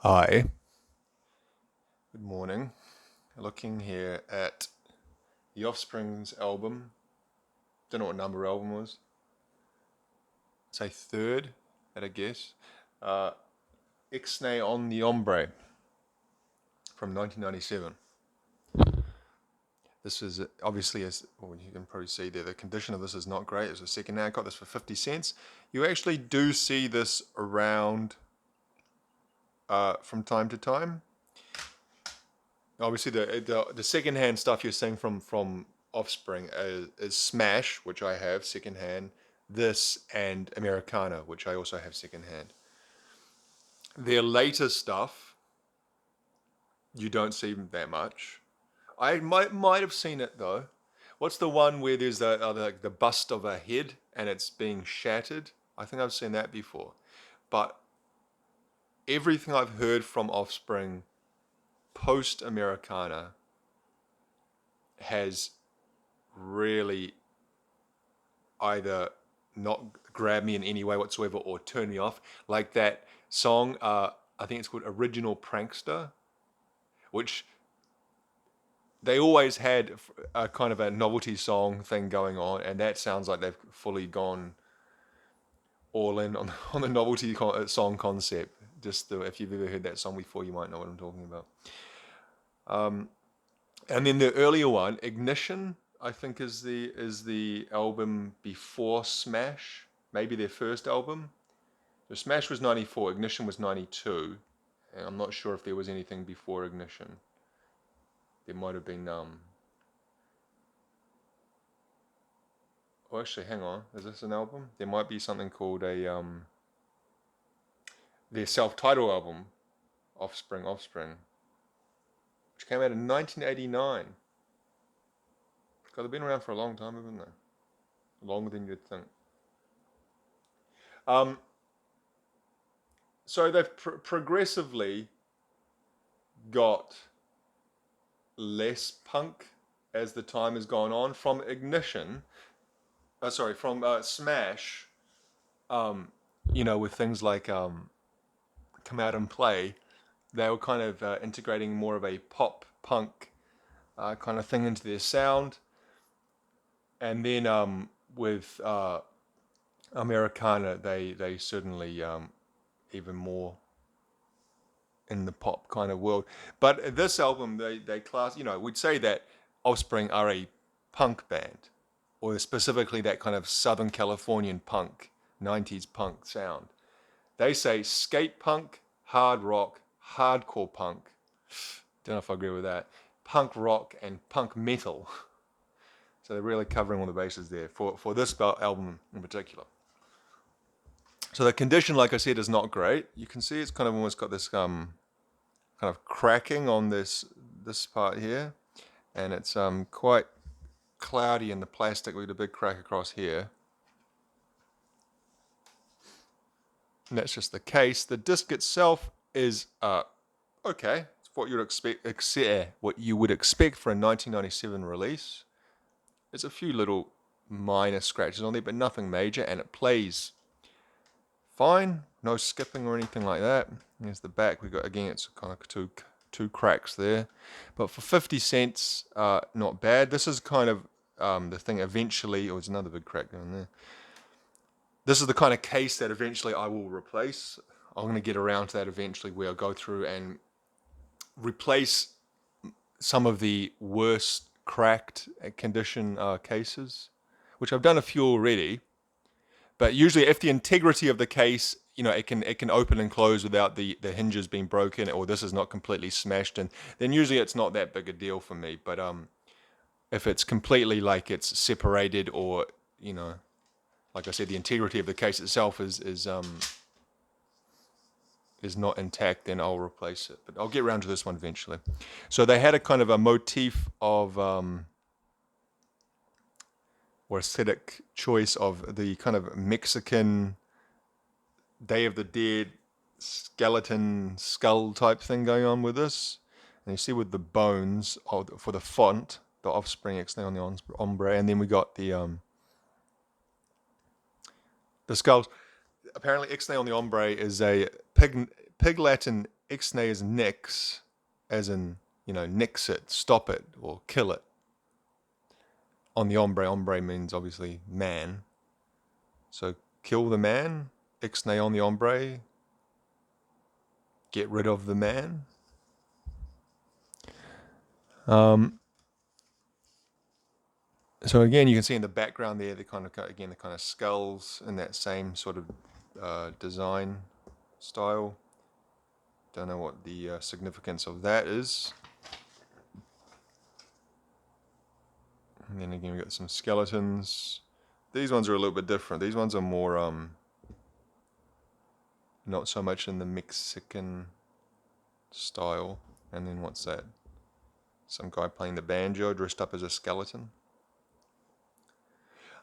Hi, good morning. Looking here at the Offspring's album. Don't know what number album was. Say third, at a guess. Ixnay on the Hombre from 1997. This is obviously, as well, you can probably see there, the condition of this is not great. It's a second hand. I got this for 50 cents. You actually do see this around from time to time. Obviously, the second-hand stuff you're seeing from Offspring is Smash, which I have second-hand, this, and Americana, which I also have second-hand. Their later stuff, you don't see that much. I might have seen it though. What's the one where there's the bust of a head and it's being shattered? I think I've seen that before. But everything I've heard from Offspring post Americana has really either not grab me in any way whatsoever or turn me off. Like that song, I think it's called Original Prankster, which they always had a kind of a novelty song thing going on, and that sounds like they've fully gone all in on, on the novelty song concept. If you've ever heard that song before, you might know what I'm talking about. And then the earlier one, Ignition, I think is the album before Smash, maybe their first album. So Smash was 94, Ignition was 92. And I'm not sure if there was anything before Ignition. There might have been oh, actually, hang on. Is this an album? There might be something called their self-titled album, Offspring, which came out in 1989. God, they've been around for a long time, haven't they? Longer than you'd think. So they've progressively got less punk as the time has gone on. From Ignition, from Smash, with things like Come Out and Play, they were kind of integrating more of a pop punk kind of thing into their sound. And then with Americana, they certainly even more in the pop kind of world. But this album, they class, we'd say that Offspring are a punk band, or specifically that kind of Southern Californian punk, 90s punk sound. They say skate punk, hard rock, hardcore punk. Don't know if I agree with that. Punk rock and punk metal. So they're really covering all the bases there for this album in particular. So the condition, like I said, is not great. You can see it's kind of almost got this kind of cracking on this part here, and it's quite cloudy in the plastic with a big crack across here. And that's just the case. The disc itself is okay. It's what you'd expect, what you would expect for a 1997 release. There's a few little minor scratches on there, but nothing major, and it plays fine. No skipping or anything like that. Here's the back. We got, again, it's kind of two cracks there, but for 50 cents, not bad. This is kind of the thing eventually. Oh, there's another big crack down there. This is the kind of case that eventually I will replace. I'm going to get around to that eventually, where I'll go through and replace some of the worst cracked condition cases, which I've done a few already. But usually, if the integrity of the case, it can open and close without the hinges being broken, or this is not completely smashed, and then usually it's not that big a deal for me. But if it's completely like it's separated, or like I said, the integrity of the case itself is not intact, then I'll replace it. But I'll get around to this one eventually. So they had a kind of a motif of or aesthetic choice of the kind of Mexican Day of the Dead skeleton skull type thing going on with this. And you see with the bones for the font, the Offspring Ixnay on the Hombre, and then we got the skulls. Apparently, Ixnay on the Hombre is a Pig Latin Ixnay is nix, as in, nix it, stop it, or kill it. On the hombre, hombre means obviously man. So kill the man, Ixnay on the hombre, get rid of the man. So again, you can see in the background there, the kind of skulls in that same sort of design style. Don't know what the significance of that is. And then again, we've got some skeletons. These ones are a little bit different. These ones are more, not so much in the Mexican style. And then what's that? Some guy playing the banjo dressed up as a skeleton.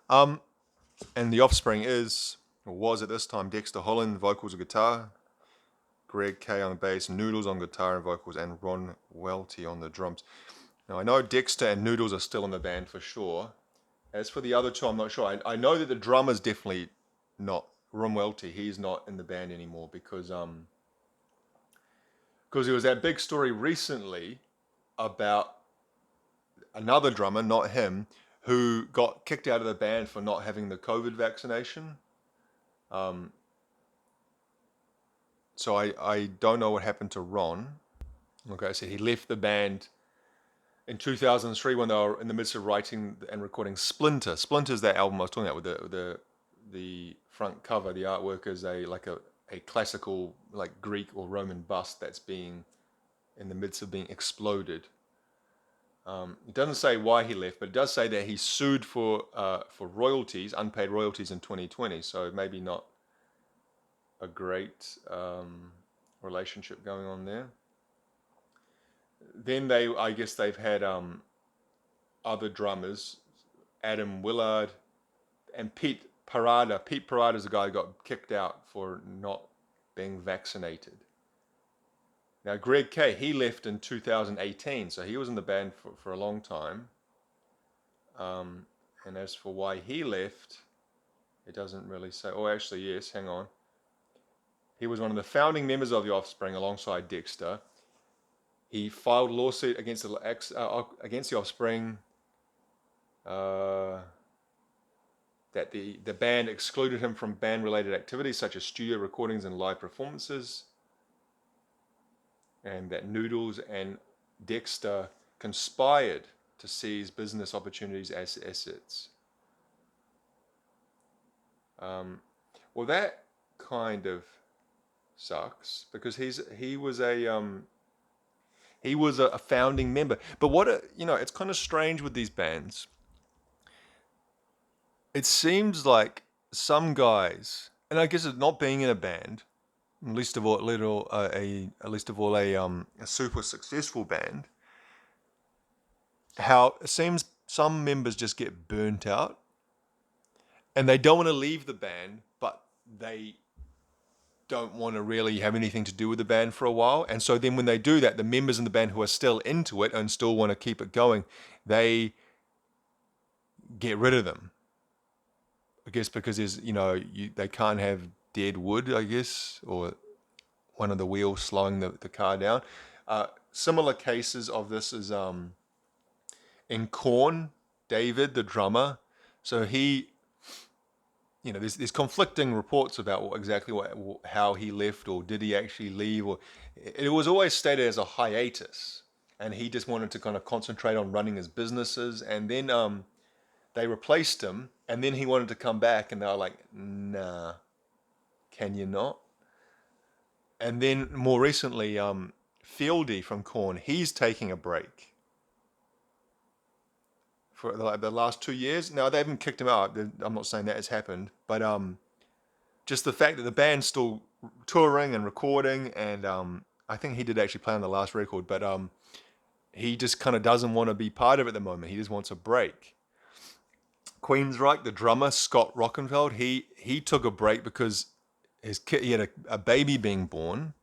And the Offspring is, or was at this time, Dexter Holland, vocals and guitar, Greg K on the bass, Noodles on guitar and vocals, and Ron Welty on the drums. Now I know Dexter and Noodles are still in the band for sure. As for the other two, I'm not sure. I know that the drummer's definitely not. Ron Welty, he's not in the band anymore because there was that big story recently about another drummer, not him, who got kicked out of the band for not having the COVID vaccination. So I don't know what happened to Ron. Like I said, he left the band in 2003 when they were in the midst of writing and recording Splinter. Splinter's that album I was talking about with the front cover. The artwork is a classical like Greek or Roman bust that's being in the midst of being exploded. It doesn't say why he left, but it does say that he sued for royalties, unpaid royalties in 2020. So maybe not a great relationship going on there. Then I guess they've had other drummers, Adam Willard and Pete Parada. Pete Parada is the guy who got kicked out for not being vaccinated. Now, Greg K, he left in 2018, so he was in the band for a long time. And as for why he left, it doesn't really say. Oh, actually, yes, hang on. He was one of the founding members of the Offspring alongside Dexter. He filed a lawsuit against the Offspring that the band excluded him from band-related activities such as studio recordings and live performances, and that Noodles and Dexter conspired to seize business opportunities as assets. Well, that kind of sucks because he was a founding member. But it's kind of strange with these bands. It seems like some guys, and I guess it's not being in a band, least of all a super successful band, how it seems some members just get burnt out and they don't want to leave the band, but they don't want to really have anything to do with the band for a while. And so then when they do that, the members in the band who are still into it and still want to keep it going, they get rid of them. I guess because they can't have dead wood, I guess, or one of the wheels slowing the car down. Similar cases of this is in Korn, David, the drummer. So he, there's conflicting reports about how he left, or did he actually leave, or it was always stated as a hiatus, and he just wanted to kind of concentrate on running his businesses, and then they replaced him, and then he wanted to come back, and they were like, nah, can you not? And then more recently, Fieldy from Korn, he's taking a break for the last 2 years. Now, they haven't kicked him out. I'm not saying that has happened, but just the fact that the band's still touring and recording, and I think he did actually play on the last record, but he just kind of doesn't want to be part of it at the moment. He just wants a break. Queensryche, the drummer, Scott Rockenfeld, he took a break because he had a baby being born,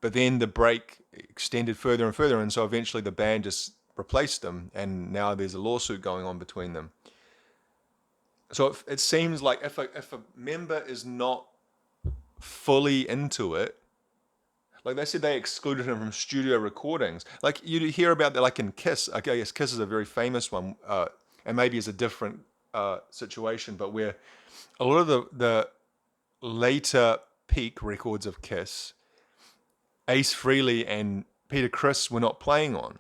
but then the break extended further and further, and so eventually the band just replaced him, and now there's a lawsuit going on between them. So it seems like if a member is not fully into it, Like they said they excluded him from studio recordings. Like you hear about that, like in Kiss. I guess Kiss is a very famous one, and maybe it's a different situation, but where a lot of the later peak records of Kiss, Ace Frehley and Peter Criss were not playing on.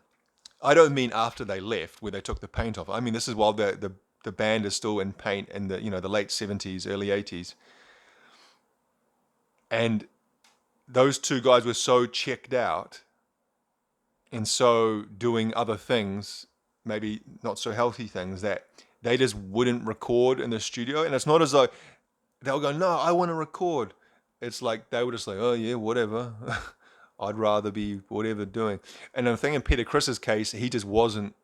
I don't mean after they left, where they took the paint off. I mean this is while the band is still in paint in the late 70s, early 80s, and those two guys were so checked out and so doing other things, maybe not so healthy things, that they just wouldn't record in the studio. And it's not as though they'll go, no, I want to record. It's like they were just like, oh yeah, whatever. I'd rather be whatever doing. And I'm thinking Peter Criss's case, he just wasn't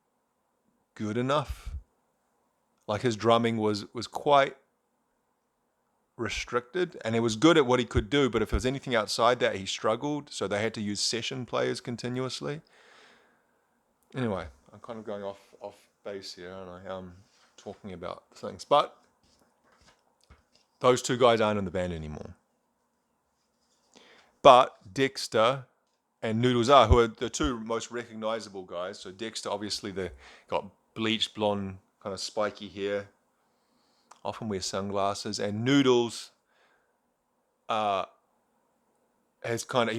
good enough. Like his drumming was quite restricted, and he was good at what he could do, but if there was anything outside that, he struggled. So they had to use session players continuously. Anyway, I'm kind of going off base here, aren't I? Talking about things, but those two guys aren't in the band anymore. But Dexter and Noodles are, who are the two most recognizable guys. So Dexter, obviously, they got bleached blonde, kind of spiky hair, often wears sunglasses, and Noodles he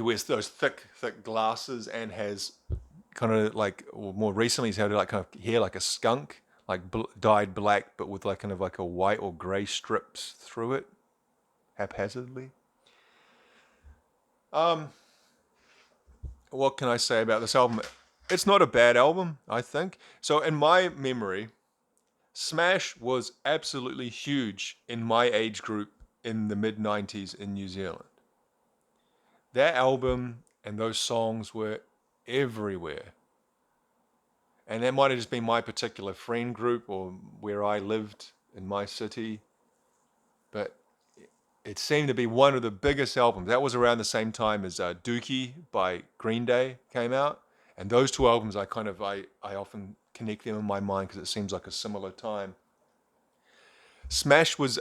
wears those thick glasses and has kind of like, or more recently, he's had like kind of hair like a skunk, like dyed black, but with like kind of like a white or grey strips through it, haphazardly. What can I say about this album? It's not a bad album, I think. So in my memory, Smash was absolutely huge in my age group in the mid-90s in New Zealand. That album and those songs were everywhere. And that might have just been my particular friend group or where I lived in my city. But it seemed to be one of the biggest albums. That was around the same time as Dookie by Green Day came out. And those two albums, I often connect them in my mind because it seems like a similar time. Smash was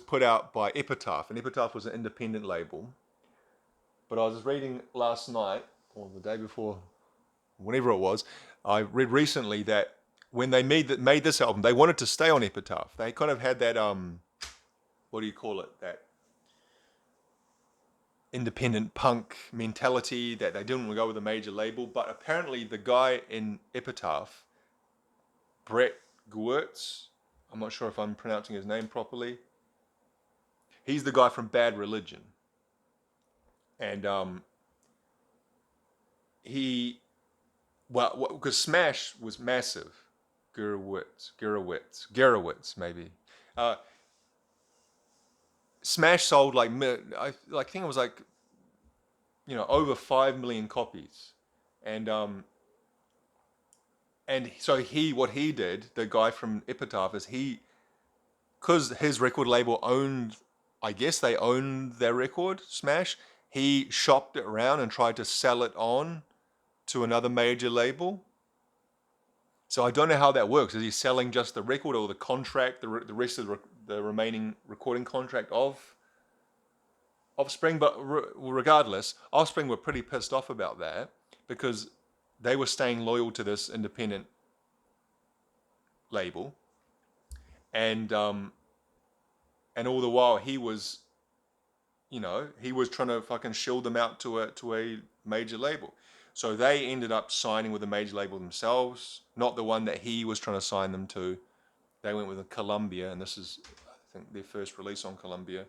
put out by Epitaph, and Epitaph was an independent label. But I was reading last night, or the day before, whenever it was, I read recently that when they made this album, they wanted to stay on Epitaph. They kind of had that, what do you call it, that independent punk mentality that they didn't want to go with a major label. But apparently the guy in Epitaph, Brett Gewirtz, I'm not sure if I'm pronouncing his name properly, he's the guy from Bad Religion. And because Smash was massive, Gerowitz maybe. Smash sold I think it was like, over 5 million copies, and so what he did, the guy from Epitaph, is because his record label owned, I guess they owned their record, Smash, he shopped it around and tried to sell it on to another major label. So I don't know how that works. Is he selling just the record or the contract, the rest of the remaining recording contract of Offspring? But regardless, Offspring were pretty pissed off about that because they were staying loyal to this independent label, and all the while he was trying to fucking shill them out to a major label. So they ended up signing with a major label themselves, not the one that he was trying to sign them to. They went with Columbia, and this is, I think, their first release on Columbia.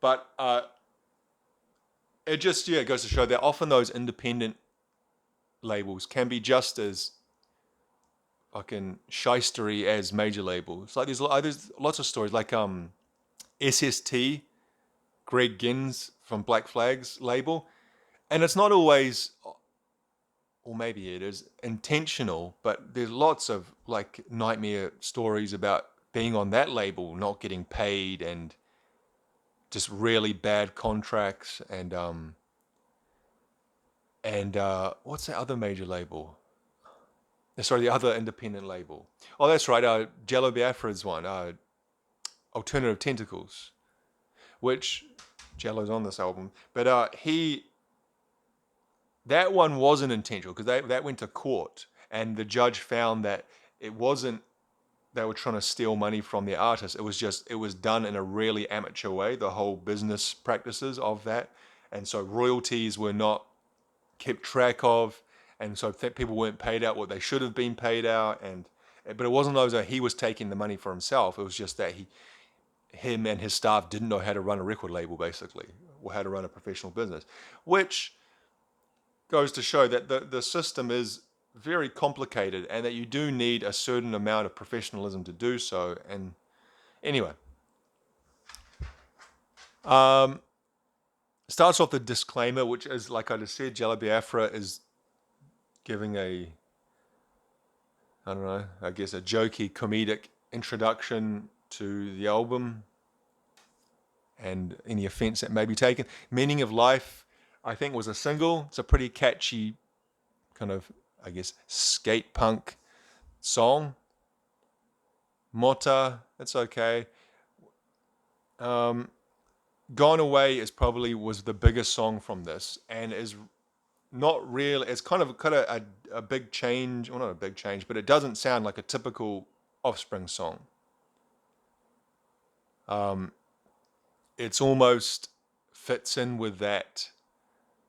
But it just goes to show that often those independent labels can be just as fucking shystery as major labels. Like there's lots of stories, like SST, Greg Gins from Black Flag's label, and it's not always, or maybe it is intentional, but there's lots of like nightmare stories about being on that label, not getting paid, and just really bad contracts, and what's that other major label? Sorry, the other independent label. Oh, that's right. Jello Biafra's one, Alternative Tentacles, which Jello's on this album, but that one wasn't intentional because that went to court, and the judge found that it wasn't they were trying to steal money from the artist. It was done in a really amateur way, the whole business practices of that. And so royalties were not kept track of. And so people weren't paid out what they should have been paid out. But it wasn't as though he was taking the money for himself. It was just that him and his staff didn't know how to run a record label, basically, or how to run a professional business, which goes to show that the system is very complicated and that you do need a certain amount of professionalism to do so. And anyway, starts off the disclaimer, which is, like I just said, Jello Biafra is giving I don't know, I guess a jokey, comedic introduction to the album and any offense that may be taken. Meaning of Life, I think, was a single. It's a pretty catchy kind of, I guess, skate punk song. Mota, that's okay. Gone Away was the biggest song from this, and is not really. It's kind of a big change, well, not a big change, but it doesn't sound like a typical Offspring song. It's almost fits in with that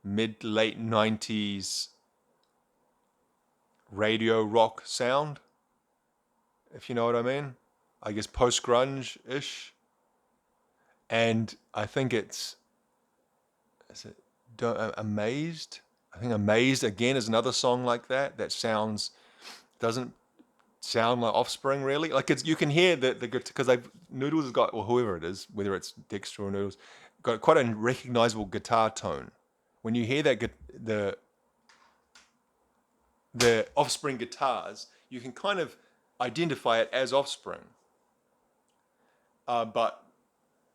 mid-late 90s radio rock sound, if you know what I mean. I guess post-grunge-ish. And I think is it Amazed? I think Amazed, again, is another song like that doesn't sound like Offspring, really. Like, you can hear because Noodles has got, or whoever it is, whether it's Dexter or Noodles, got quite a recognizable guitar tone. When you hear that, the Offspring guitars, you can kind of identify it as Offspring. But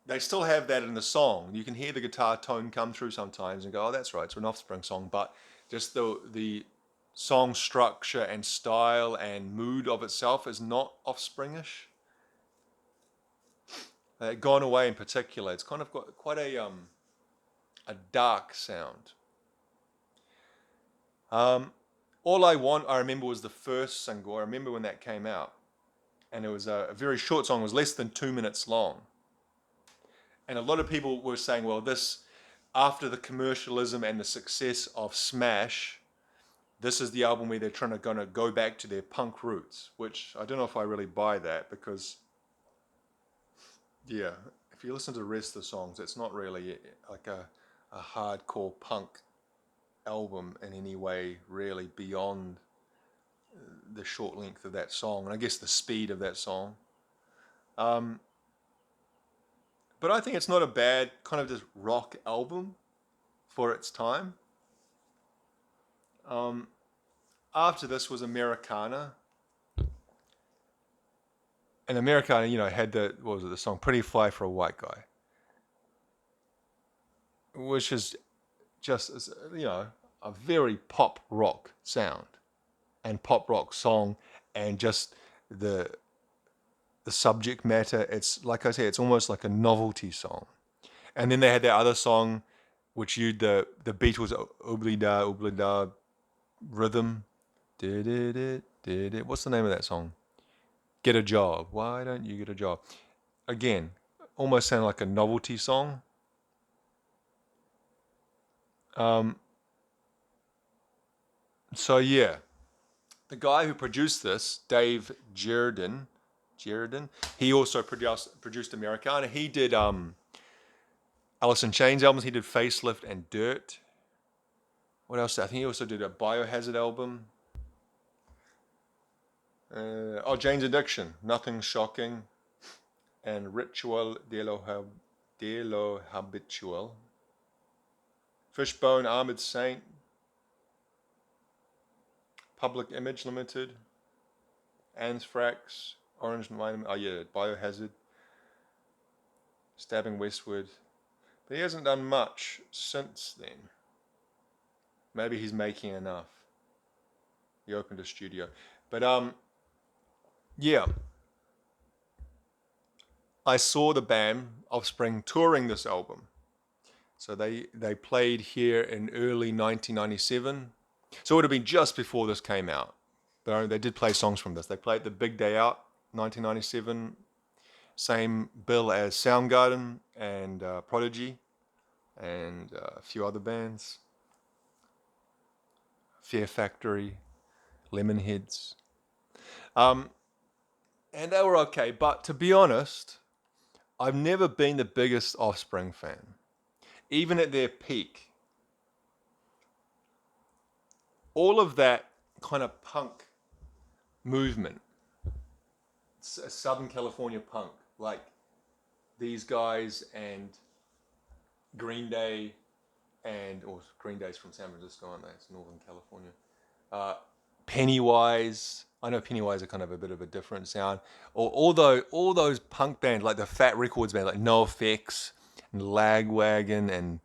they still have that in the song. You can hear the guitar tone come through sometimes and go, oh, that's right, it's an Offspring song. But just the song structure and style and mood of itself is not Offspringish. Gone Away in particular, it's kind of got quite a dark sound. All I Want, I remember, was the first single. I remember when that came out. And it was a very short song. It was less than 2 minutes long. And a lot of people were saying, well, this, after the commercialism and the success of Smash, this is the album where they're going to go back to their punk roots, which I don't know if I really buy that, because, yeah, if you listen to the rest of the songs, it's not really like a hardcore punk album in any way, really, beyond the short length of that song, and I guess the speed of that song. But I think it's not a bad kind of just rock album for its time. After this was Americana. And Americana, had the song Pretty Fly for a White Guy, which is just, a very pop rock sound and pop rock song, and just the subject matter. It's, like I say, it's almost like a novelty song. And then they had that other song, which the Beatles Oblida Oblida rhythm. Did it? What's the name of that song? Get a Job. Why don't you get a job? Again, almost sounded like a novelty song. So yeah, the guy who produced this, Dave Jerden, he also produced Americana. He did Alice in Chains albums. He did Facelift and Dirt. What else? I think he also did a Biohazard album. Jane's Addiction, Nothing Shocking, and Ritual de lo Habitual. Fishbone, Armored Saint, Public Image Limited, Anthrax, Orange and Wine, Biohazard, Stabbing Westward. But he hasn't done much since then. Maybe he's making enough. He opened a studio. But yeah. I saw the band Offspring touring this album. So they played here in early 1997. So it would have been just before this came out. But they did play songs from this. They played The Big Day Out, 1997. Same bill as Soundgarden and Prodigy and a few other bands. Fear Factory, Lemonheads. And they were okay. But to be honest, I've never been the biggest Offspring fan. Even at their peak, all of that kind of punk movement, Southern California punk, like these guys and Green Day, or Green Day's from San Francisco, aren't they? It's Northern California. Pennywise. I know Pennywise are kind of a bit of a different sound. Or all those punk bands, like the Fat Records band, like NoFX and Lagwagon, and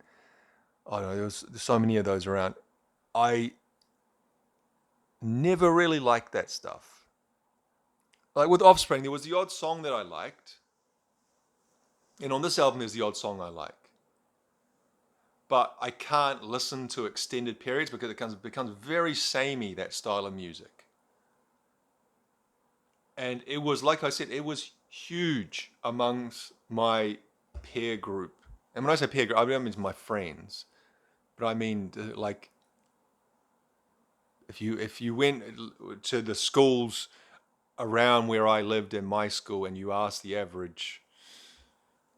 I don't know, there's so many of those around. I never really liked that stuff. Like with Offspring, there was the odd song that I liked. And on this album, there's the odd song I like. But I can't listen to extended periods because it becomes very samey, that style of music. And it was, like I said, it was huge amongst my peer group. And when I say peer group, I don't mean my friends. But I mean, like, if you went to the schools around where I lived in my school and you asked the average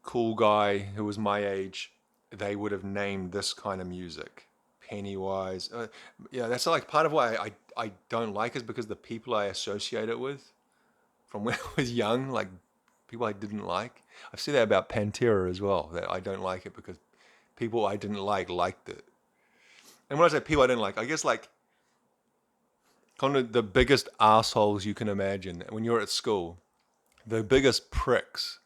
cool guy who was my age, they would have named this kind of music. Pennywise. Yeah, that's like part of why I don't like it, is because the people I associate it with from when I was young, like people I didn't like. I've said that about Pantera as well, that I don't like it because people I didn't like liked it. And when I say people I didn't like, I guess like kind of the biggest assholes you can imagine when you're at school, the biggest pricks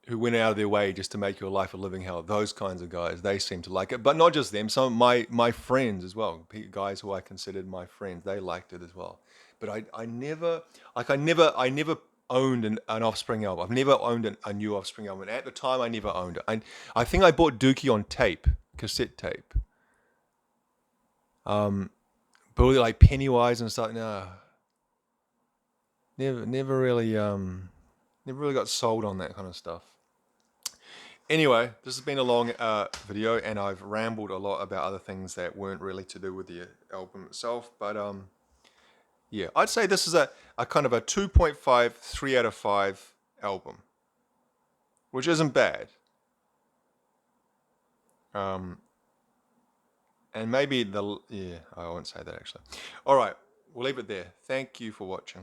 who went out of their way just to make your life a living hell. Those kinds of guys, they seem to like it. But not just them, some of my friends as well, guys who I considered my friends, they liked it as well. But I never owned an Offspring album. I've never owned a new Offspring album. At the time, I never owned it. I think I bought Dookie on tape, cassette tape. But like Pennywise and stuff, no. Never really got sold on that kind of stuff. Anyway, this has been a long video, and I've rambled a lot about other things that weren't really to do with the album itself. But yeah, I'd say this is a kind of a 2.5, 3 out of 5 album, which isn't bad. And maybe I won't say that actually. All right, we'll leave it there. Thank you for watching.